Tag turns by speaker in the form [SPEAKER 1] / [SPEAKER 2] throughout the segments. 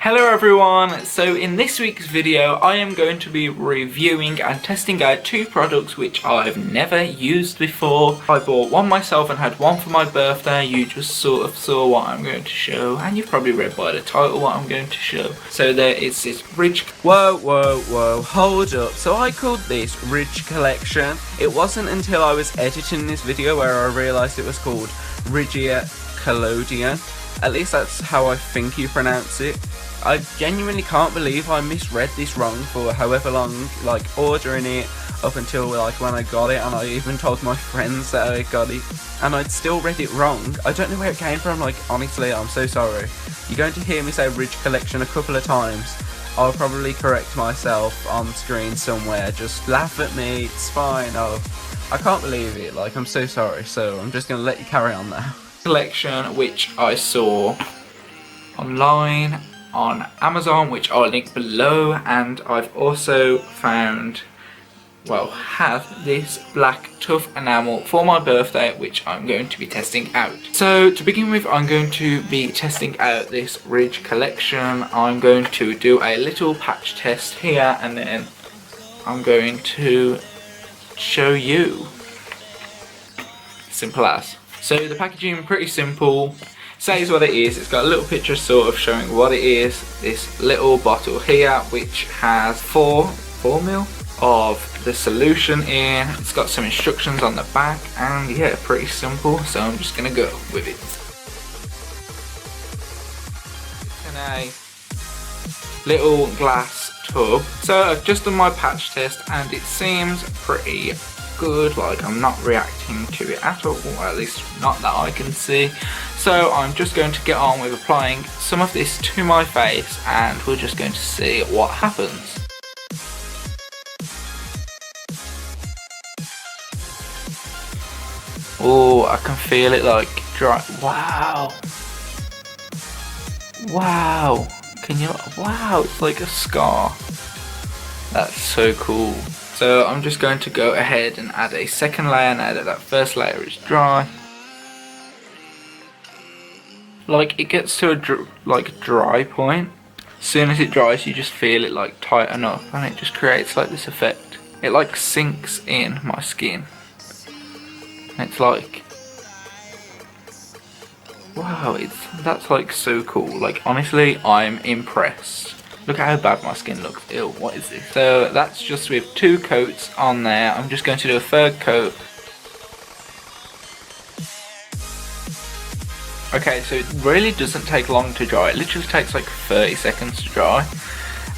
[SPEAKER 1] Hello everyone, so in this week's video I am going to be reviewing and testing out two products which I've never used before. I bought one myself and had one for my birthday. You just sort of saw what I'm going to show and you've probably read by the title what I'm going to show. So there is this Ridge... Whoa, hold up. So I called this Ridge Collection. It wasn't until I was editing this video where I realised it was called Collodion. At least that's how I think you pronounce it. I genuinely can't believe I misread this wrong for however long, like ordering it up until like when I got it, and I even told my friends that I got it and I'd still read it wrong. I don't know where it came from, like honestly I'm so sorry. You're going to hear me say Ridge Collection a couple of times. I'll probably correct myself on screen somewhere, just laugh at me, it's fine. I can't believe it, like I'm so sorry, so I'm just gonna let you carry on now. Collection which I saw online on Amazon, which I'll link below, and I've also found, have this black tough enamel for my birthday which I'm going to be testing out. So to begin with, I'm going to be testing out this Ridge Collection. I'm going to do a little patch test here and then I'm going to show you. Simple as. So the packaging pretty simple. Says what it is. It's got a little picture sort of showing what it is. This little bottle here which has 4 ml of the solution in. It's got some instructions on the back and yeah, pretty simple, so I'm just gonna go with it. In a little glass tub. So I've just done my patch test and it seems pretty good, like I'm not reacting to it at all, or at least not that I can see. So I'm just going to get on with applying some of this to my face and we're just going to see what happens. Oh, I can feel it like dry. Wow. Can you, wow, it's like a scar. That's so cool. So I'm just going to go ahead and add a second layer now that first layer is dry. Like it gets to a dry point. As soon as it dries you just feel it like tighten up and it just creates like this effect. It like sinks in my skin. It's like, wow, that's like so cool. Like honestly, I'm impressed. Look at how bad my skin looks. Ew, what is this? So that's just with 2 coats on there. I'm just going to do a 3rd coat. Okay, so it really doesn't take long to dry. It literally takes like 30 seconds to dry.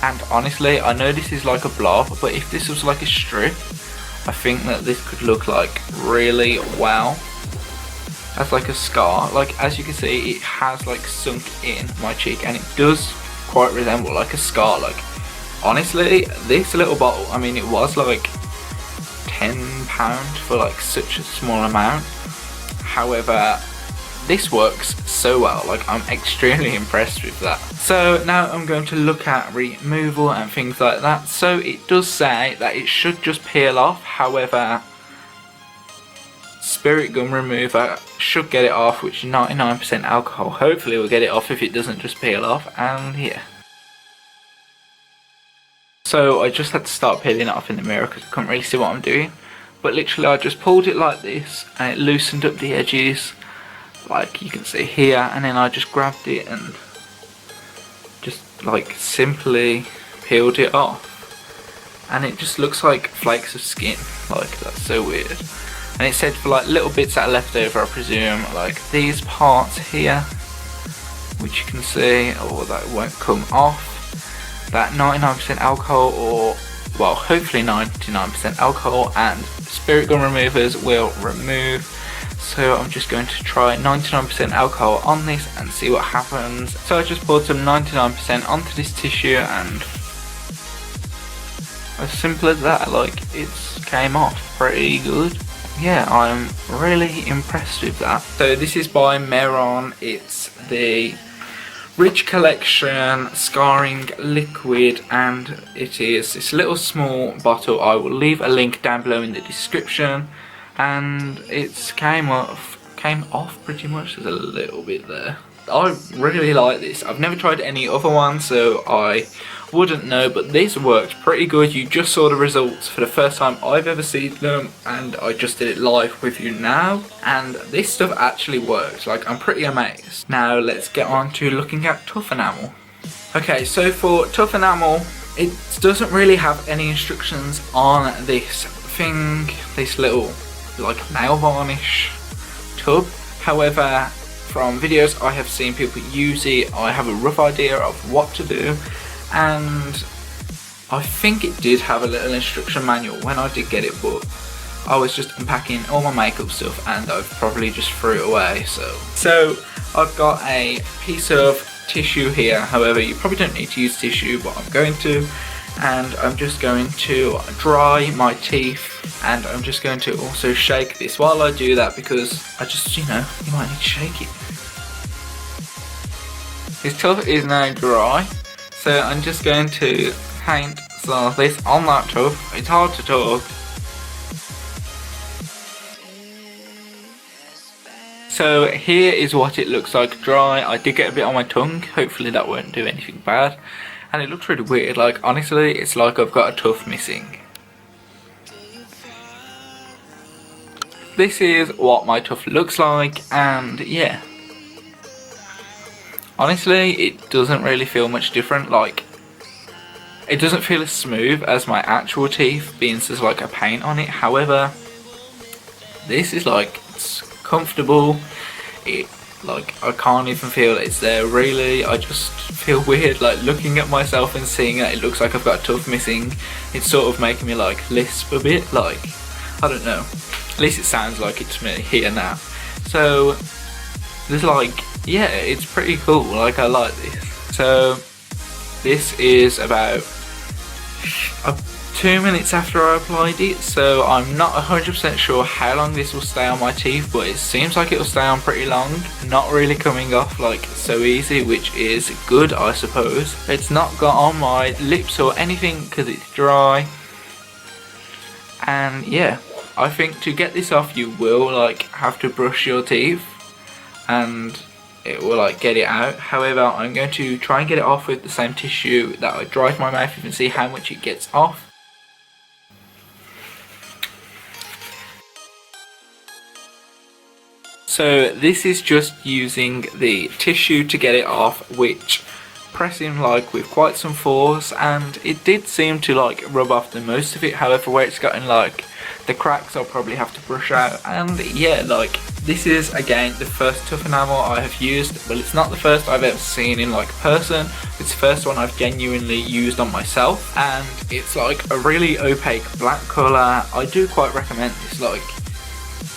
[SPEAKER 1] And honestly, I know this is like a blob, but if this was like a strip, I think that this could look like really well as like a scar. Like as you can see, it has like sunk in my cheek and it does quite resemble like a scar. Like honestly, this little bottle, I mean it was like £10 for like such a small amount. However, this works so well, like I'm extremely impressed with that. So now I'm going to look at removal and things like that. So it does say that it should just peel off, however Spirit Gum Remover should get it off, which is 99% alcohol. Hopefully we'll get it off if it doesn't just peel off, and yeah. So I just had to start peeling it off in the mirror because I couldn't really see what I'm doing. But literally I just pulled it like this and it loosened up the edges, like you can see here, and then I just grabbed it and just like simply peeled it off. And it just looks like flakes of skin, like that's so weird. And it said for like little bits that are left over, I presume, like these parts here, which you can see, or that won't come off, that 99% alcohol, or well, hopefully 99% alcohol, and Spirit Gum Removers will remove. So I'm just going to try 99% alcohol on this and see what happens. So I just poured some 99% onto this tissue and as simple as that, like it came off pretty good. Yeah, I'm really impressed with that. So this is by Marina. It's the Ridge Collection Scarring Liquid and it is this little small bottle. I will leave a link down below in the description. And it's came off pretty much. There's a little bit there. I really like this. I've never tried any other one, so I wouldn't know, but this worked pretty good. You just saw the results for the first time I've ever seen them, and I just did it live with you now, and this stuff actually works. Like, I'm pretty amazed. Now let's get on to looking at tough enamel. Okay, so for tough enamel, it doesn't really have any instructions on this thing, this little like nail varnish tub. However, from videos I have seen people use it, I have a rough idea of what to do, and I think it did have a little instruction manual when I did get it, but I was just unpacking all my makeup stuff and I've probably just threw it away. So I've got a piece of tissue here. However, you probably don't need to use tissue, but I'm going to, and I'm just going to dry my teeth, and I'm just going to also shake this while I do that, because I just, you know, you might need to shake it. This tub is now dry, so I'm just going to paint some of this on that tub. It's hard to talk. So here is what it looks like dry. I did get a bit on my tongue, hopefully that won't do anything bad. And it looks really weird, like honestly it's like I've got a tooth missing. This is what my tooth looks like, and yeah. Honestly, it doesn't really feel much different. Like, it doesn't feel as smooth as my actual teeth, being there's like a paint on it. However, this is like, it's comfortable. It, like, I can't even feel it's there really. I just feel weird like looking at myself and seeing that it looks like I've got a tooth missing. It's sort of making me like lisp a bit, like, I don't know. At least it sounds like it to me here now. So there's like, yeah, it's pretty cool. Like, I like this. So this is about 2 minutes after I applied it, so I'm not 100% sure how long this will stay on my teeth, but it seems like it will stay on pretty long, not really coming off like so easy, which is good, I suppose. It's not got on my lips or anything because it's dry, and yeah, I think to get this off you will like have to brush your teeth and it will like get it out. However, I'm going to try and get it off with the same tissue that I dried my mouth with and see how much it gets off. So this is just using the tissue to get it off, which pressing like with quite some force, and it did seem to like rub off the most of it. However, where it's gotten like the cracks, I'll probably have to brush out. And yeah, like, this is again the first tough enamel I have used. Well, it's not the first I've ever seen in like person, it's the first one I've genuinely used on myself, and it's like a really opaque black colour. I do quite recommend this. Like,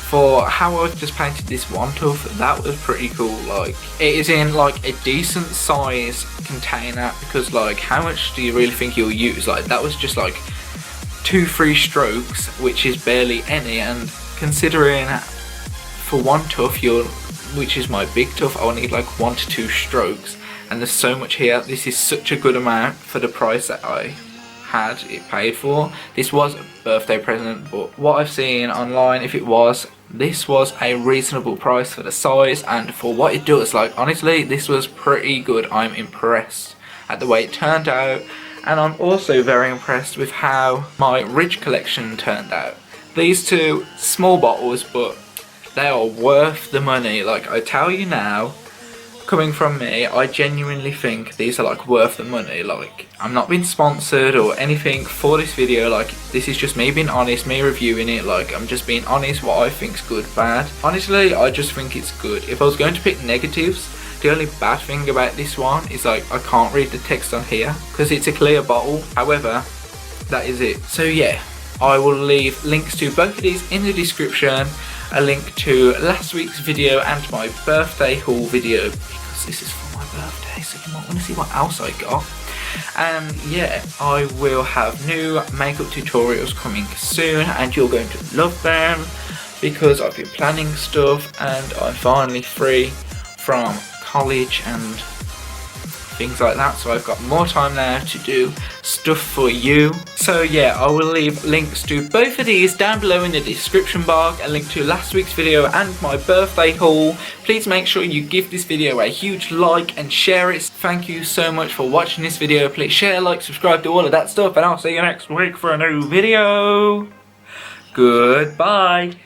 [SPEAKER 1] for how I've just painted this one tooth, that was pretty cool. Like, it is in like a decent size container, because like, how much do you really think you'll use? Like, that was just like 2-3 strokes, which is barely any, and considering for one tooth, which is my big tooth, I'll need like 1 to 2 strokes, and there's so much here. This is such a good amount for the price that I had it paid for. This was a birthday present, but what I've seen online, if it was, this was a reasonable price for the size and for what it does. Like, honestly, this was pretty good. I'm impressed at the way it turned out, and I'm also very impressed with how my Ridge collection turned out. These two small bottles, but they are worth the money. Like, I tell you now, coming from me, I genuinely think these are like worth the money. Like, I'm not being sponsored or anything for this video. Like, this is just me being honest, me reviewing it. Like, I'm just being honest what I think's good, bad. Honestly, I just think it's good. If I was going to pick negatives, the only bad thing about this one is like I can't read the text on here because it's a clear bottle. However, that is it. So yeah, I will leave links to both of these in the description, a link to last week's video and my birthday haul video, because this is for my birthday, so you might want to see what else I got. And yeah, I will have new makeup tutorials coming soon, and you're going to love them because I've been planning stuff and I'm finally free from college and things like that, so I've got more time now to do stuff for you. So yeah, I will leave links to both of these down below in the description bar, a link to last week's video and my birthday haul. Please make sure you give this video a huge like and share it. Thank you so much for watching this video. Please share, like, subscribe, do all of that stuff, and I'll see you next week for a new video. Goodbye.